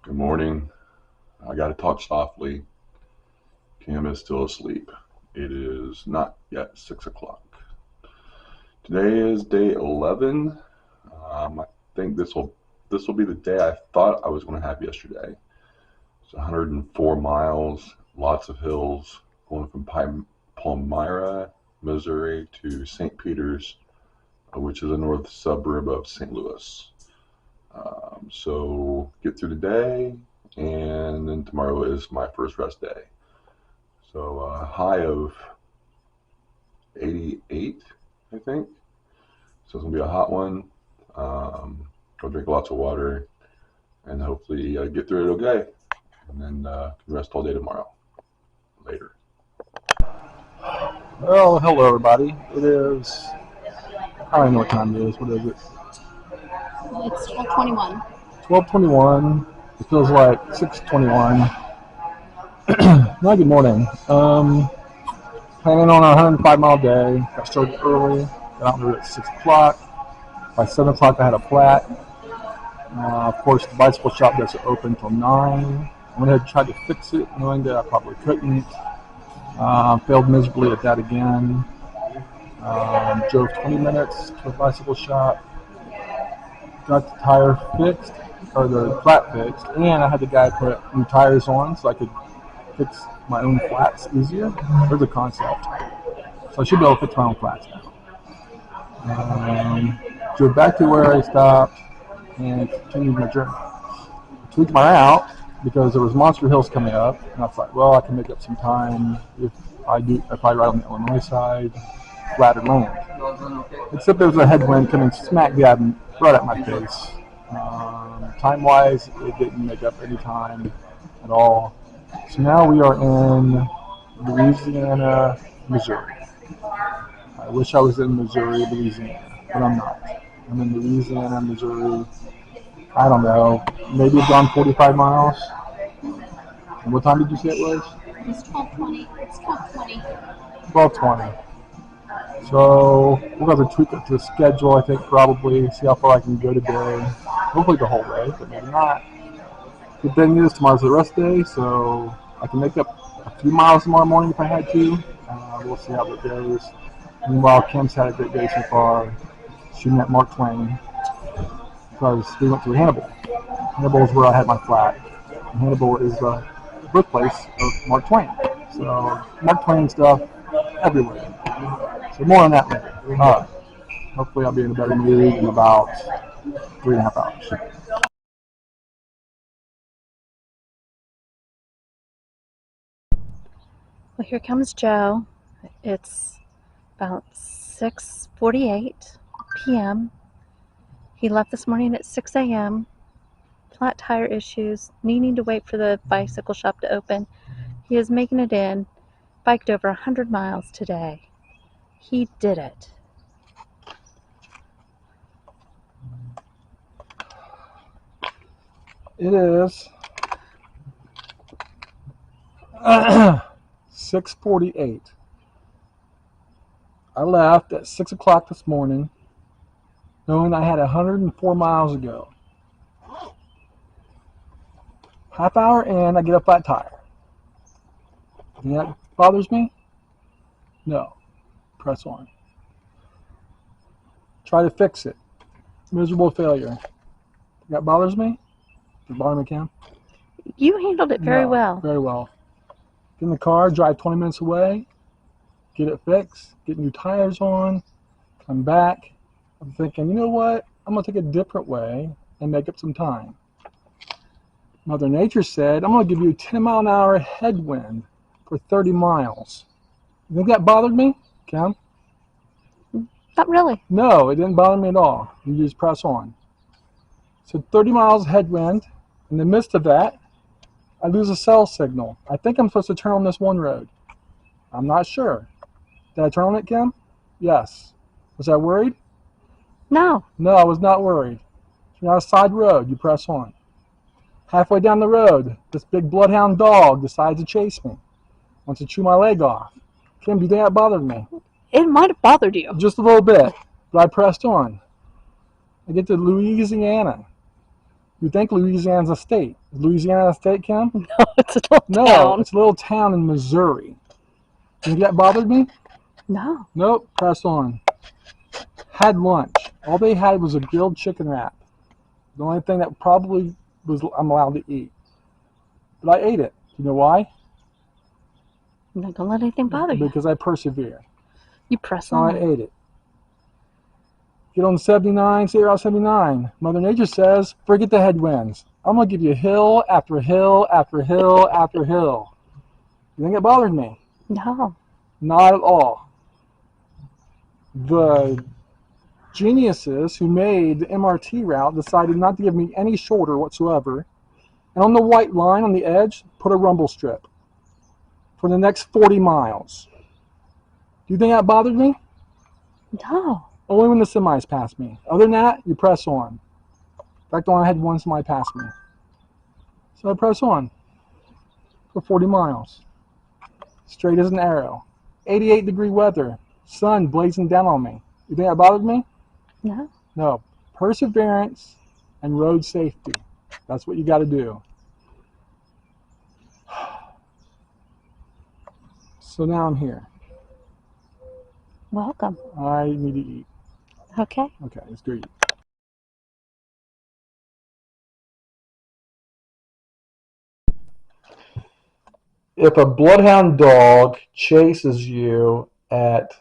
Good morning. I got to talk softly. Kim is still asleep. It is not yet 6 o'clock. Today is day 11. I think this will be the day I thought I was going to have yesterday. It's 104 miles, lots of hills, going from Palmyra, Missouri to St. Peters, which is a north suburb of St. Louis. So get through the day, and then tomorrow is my first rest day. So a high of 88, I think. So it's gonna be a hot one. I'll drink lots of water, and hopefully get through it okay, and then rest all day tomorrow. Later. Well, hello everybody. It is, I don't know what time it is. What is it? It's 12:21. 12:21. It feels like 6:21. Well, good morning. Planning on a 105-mile day. Got started early. Got out there at 6 o'clock. By 7 o'clock, I had a flat. Of course, the bicycle shop doesn't open until 9. I went ahead and tried to fix it, knowing that I probably couldn't. Failed miserably at that again. Drove 20 minutes to a bicycle shop. Got the tire fixed, or the flat fixed, and I had the guy put new tires on so I could fix my own flats easier. There's a concept. So I should be able to fix my own flats now. Drove back to where I stopped and continued my journey. Tweaked my route because there was monster hills coming up, and I thought, well, I can make up some time if I ride on the Illinois side, flatter land. Except there was a headwind coming smack dab right at my face. Time-wise, it didn't make up any time at all. So now we are in Louisiana, Missouri. I wish I was in Missouri, Louisiana, but I'm not. I'm in Louisiana, Missouri. I don't know. Maybe it's gone 45 miles. And what time did you say it was? It's 12:20. It's 12:20. 12:20. So we're going to tweak it to the schedule, I think, probably. See how far I can go today. Hopefully the whole day, but maybe not. Good thing is tomorrow's the rest day, so I can make up a few miles tomorrow morning if I had to. We'll see how it goes. Meanwhile, Kim's had a great day so far. She met Mark Twain because we went to Hannibal. Hannibal is where I had my flat. And Hannibal is the birthplace of Mark Twain. So Mark Twain stuff everywhere. So more on that later. Hopefully I'll be in a better mood in about 3.5 hours. Well, here comes Joe. It's about 6:48 p.m. He left this morning at 6 a.m. Flat tire issues, needing to wait for the bicycle shop to open. He is making it in. Biked over 100 miles today. He did it. It is 6:48. I left at 6 o'clock this morning, knowing I had 104 miles to go. Half hour in, I get a flat tire. And that bothers me? No. Press on. Try to fix it. Miserable failure. That bothers me? Does it bother me, Cam? You handled it very No, well. Very well. Get in the car, drive 20 minutes away, get it fixed, get new tires on, come back. I'm thinking, you know what? I'm going to take a different way and make up some time. Mother Nature said, I'm going to give you a 10-mile-an-hour headwind for 30 miles. You think that bothered me, Cam? Not really. No, it didn't bother me at all. You just press on. So 30 miles headwind. In the midst of that, I lose a cell signal. I think I'm supposed to turn on this one road. I'm not sure. Did I turn on it, Kim? Yes. Was I worried? No. No, I was not worried. You're on a side road. You press on. Halfway down the road, this big bloodhound dog decides to chase me. Wants to chew my leg off. Kim, do you think that bothered me? It might have bothered you. Just a little bit, but I pressed on. I get to Louisiana. You think Louisiana's a state. Louisiana State, Kim? No, it's a little No, town. it's a little town in Missouri. You think that bothered me? No. Nope, press on. Had lunch. All they had was a grilled chicken wrap. The only thing that probably was I'm allowed to eat. But I ate it. You know why? No, don't let anything bother you. Because I persevere. You press So I on. ate it. Get on 79, say Route 79. Mother Nature says, forget the headwinds. I'm going to give you hill after hill after hill after hill. You think it bothered me? No. Not at all. The geniuses who made the MRT route decided not to give me any shoulder whatsoever. And on the white line on the edge, put a rumble strip for the next 40 miles. Do you think that bothered me? No. Only when the semis passed me. Other than that, you press on. In fact, I only had one semi pass me. So I press on for 40 miles. Straight as an arrow. 88-degree weather. Sun blazing down on me. You think that bothered me? No. No. Perseverance and road safety. That's what you got to do. So now I'm here. Welcome. I need to eat. Okay. Okay, let's go eat. If a bloodhound dog chases you at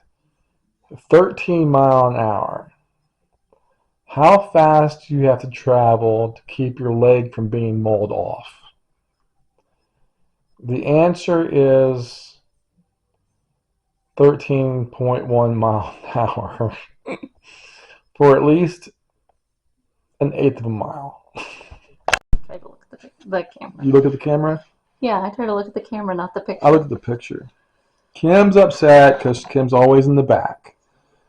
13 mile an hour, how fast do you have to travel to keep your leg from being mauled off? The answer is 13.1 mile an hour for at least an eighth of a mile. Try to look at the camera. You look at the camera? Yeah, I try to look at the camera, not the picture. I look at the picture. Kim's upset because Kim's always in the back.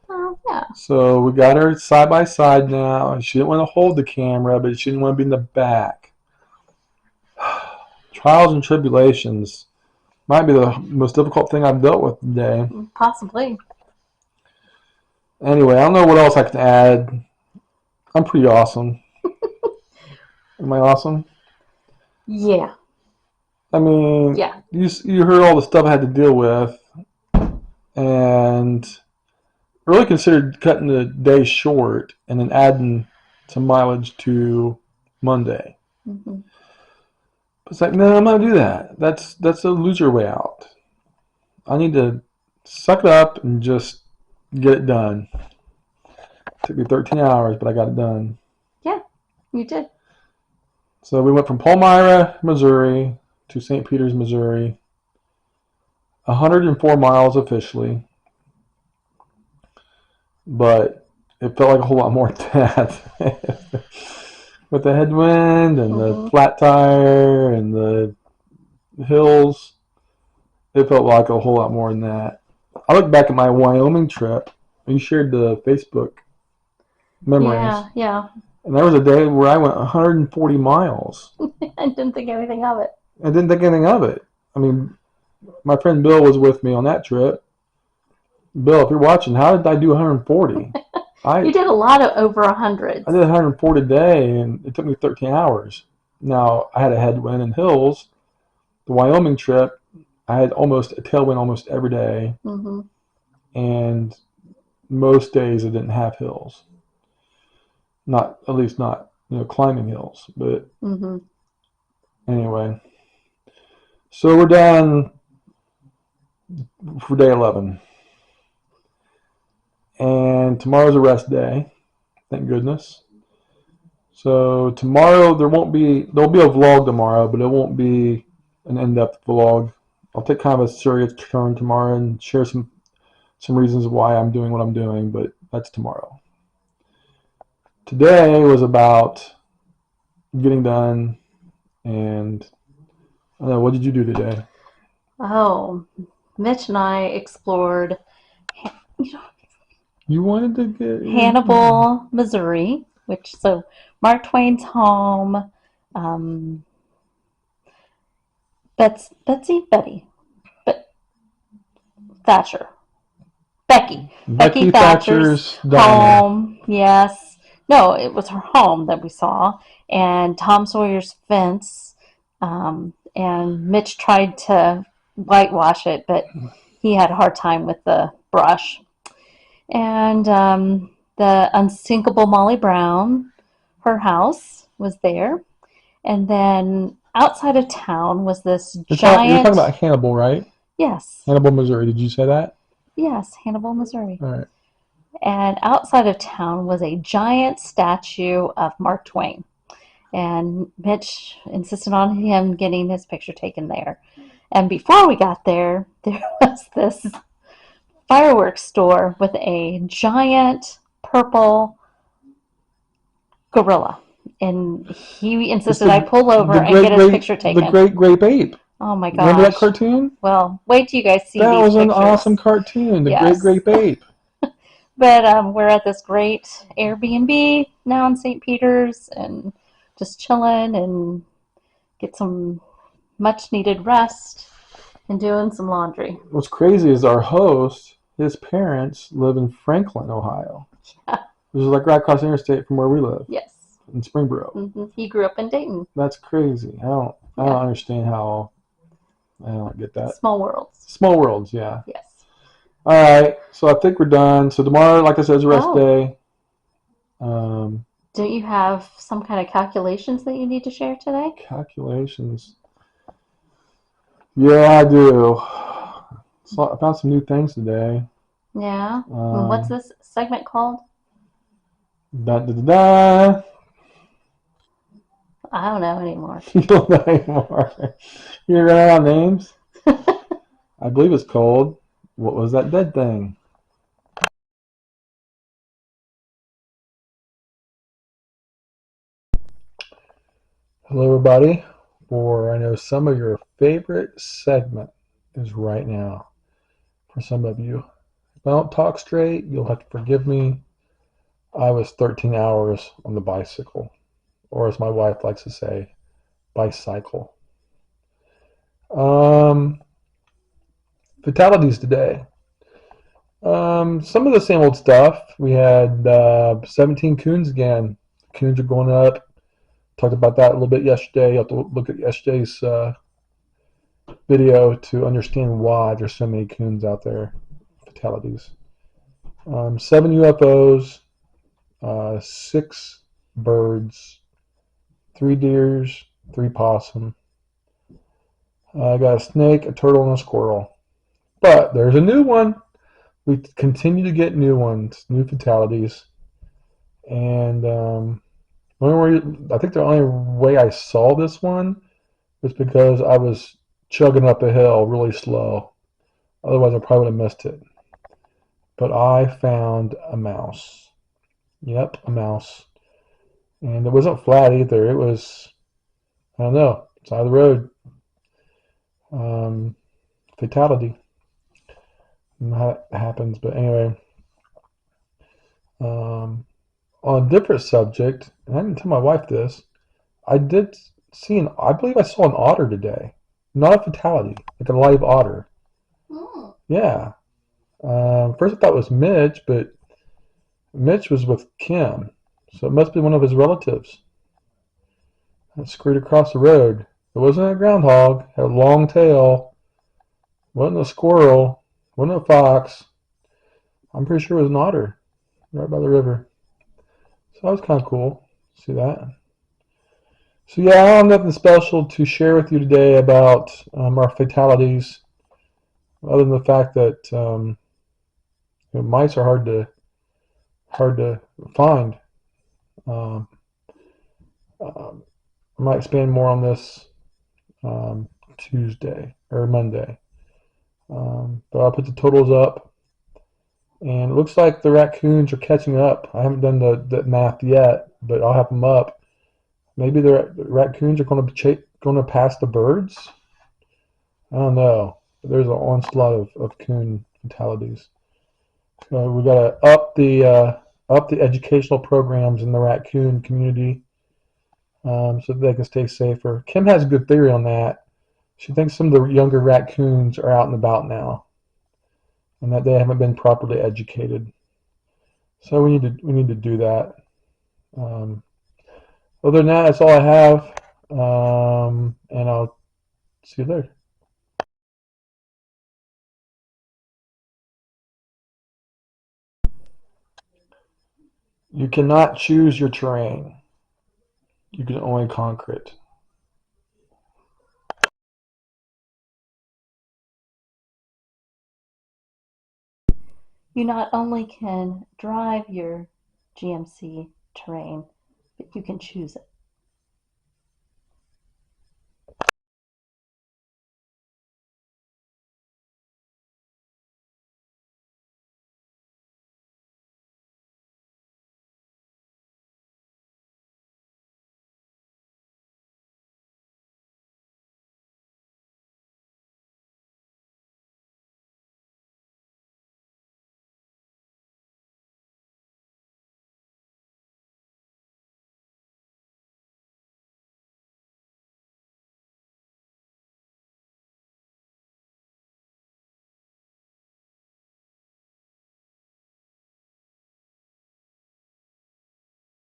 Oh, yeah. So we got her side by side now. She didn't want to hold the camera, but she didn't want to be in the back. Trials and tribulations might be the most difficult thing I've dealt with today. Possibly. Anyway, I don't know what else I can add. I'm pretty awesome. Am I awesome? Yeah. I mean, Yeah. you heard all the stuff I had to deal with, and really considered cutting the day short and then adding some mileage to Monday. Mm-hmm. It's like, no, I'm not gonna do that. That's a loser way out. I need to suck it up and just get it done. It took me 13 hours, but I got it done. Yeah, you did. So we went from Palmyra, Missouri, to St. Peters, Missouri. 104 miles officially, but it felt like a whole lot more than that. With the headwind and the flat tire and the hills, it felt like a whole lot more than that. I look back at my Wyoming trip. You shared the Facebook memories. Yeah. And there was a day where I went 140 miles. I didn't think anything of it. I didn't think anything of it. I mean, my friend Bill was with me on that trip. Bill, if you're watching, how did I do 140? You did a lot of over 100. I did 140 a day, and it took me 13 hours. Now, I had a headwind and hills. The Wyoming trip, I had almost a tailwind almost every day. Mm-hmm. And most days I didn't have hills. Not, at least not, climbing hills. But anyway. So we're done for day 11. And tomorrow's a rest day. Thank goodness. So tomorrow there'll be a vlog tomorrow, but it won't be an in-depth vlog. I'll take kind of a serious turn tomorrow and share some reasons why I'm doing what I'm doing, but that's tomorrow. Today was about getting done, and I don't know, what did you do today? Oh, Mitch and I explored, You wanted to get Hannibal, Missouri, so Mark Twain's home, Becky Thatcher's home. Yes. No, it was her home that we saw, and Tom Sawyer's fence, And Mitch tried to whitewash it, but he had a hard time with the brush. And the unsinkable Molly Brown, her house was there. And then outside of town was this You're giant. talking about Hannibal, right? Yes. Hannibal, Missouri. Did you say that? Yes, Hannibal, Missouri. All right. And outside of town was a giant statue of Mark Twain. And Mitch insisted on him getting his picture taken there. And before we got there, there was this fireworks store with a giant purple gorilla. And he insisted I pull over and get his picture taken. The Great Grape Ape. Oh my gosh. Remember that cartoon? Well, wait till you guys see that these was pictures. An awesome cartoon, The Yes. Great Grape Ape. But we're at this great Airbnb now in St. Peter's and just chilling and get some much needed rest and doing some laundry. What's crazy is our host, his parents live in Franklin, Ohio. Yeah. Which is like right across the interstate from where we live. Yes. In Springboro. Mm-hmm. He grew up in Dayton. That's crazy. I don't understand how. I don't get that. Small worlds. Small worlds, yeah. Yes. All right, so I think we're done. So tomorrow, like I said, is a rest day. Don't you have some kind of calculations that you need to share today? Calculations. Yeah, I do. So I found some new things today. Yeah. What's this segment called? Da da da da. I don't know anymore. You don't know anymore. You're running out of names? I believe it's called What Was That Dead Thing? Hello, everybody. For I know some of your favorite segment is right now. For some of you, if I don't talk straight, you'll have to forgive me. I was 13 hours on the bicycle, or as my wife likes to say, bicycle. Fatalities today. Some of the same old stuff. We had 17 coons again. Coons are going up. Talked about that a little bit yesterday. You have to look at yesterday's video to understand why there's so many coons out there. Fatalities. 7 UFOs, 6 birds, 3 deers, 3 possum. I got a snake, a turtle, and a squirrel. But there's a new one. We continue to get new ones, new fatalities. And I think the only way I saw this one was because I was chugging up a hill really slow. Otherwise, I probably would have missed it. But I found a mouse. Yep, a mouse. And it wasn't flat either. It was, I don't know, side of the road. Fatality. That happens, but anyway. On a different subject, and I didn't tell my wife this, I believe I saw an otter today. Not a fatality, like a live otter. Oh. Yeah. First I thought it was Mitch, but Mitch was with Kim, so it must be one of his relatives. That scurried across the road. It wasn't a groundhog, had a long tail, wasn't a squirrel, wasn't a fox. I'm pretty sure it was an otter, right by the river. So that was kind of cool. See that? So yeah, I have nothing special to share with you today about our fatalities, other than the fact that mice are hard to find. I might expand more on this Tuesday or Monday, but I'll put the totals up. And it looks like the raccoons are catching up. I haven't done the math yet, but I'll have them up. Maybe the raccoons are going to pass the birds. I don't know. There's an onslaught of coon fatalities. So we got to up the educational programs in the raccoon community, so that they can stay safer. Kim has a good theory on that. She thinks some of the younger raccoons are out and about now, and that they haven't been properly educated. So we need to do that. Other than that, that's all I have. And I'll see you later. You cannot choose your terrain. You can only conquer it. You not only can drive your GMC terrain, but you can choose it.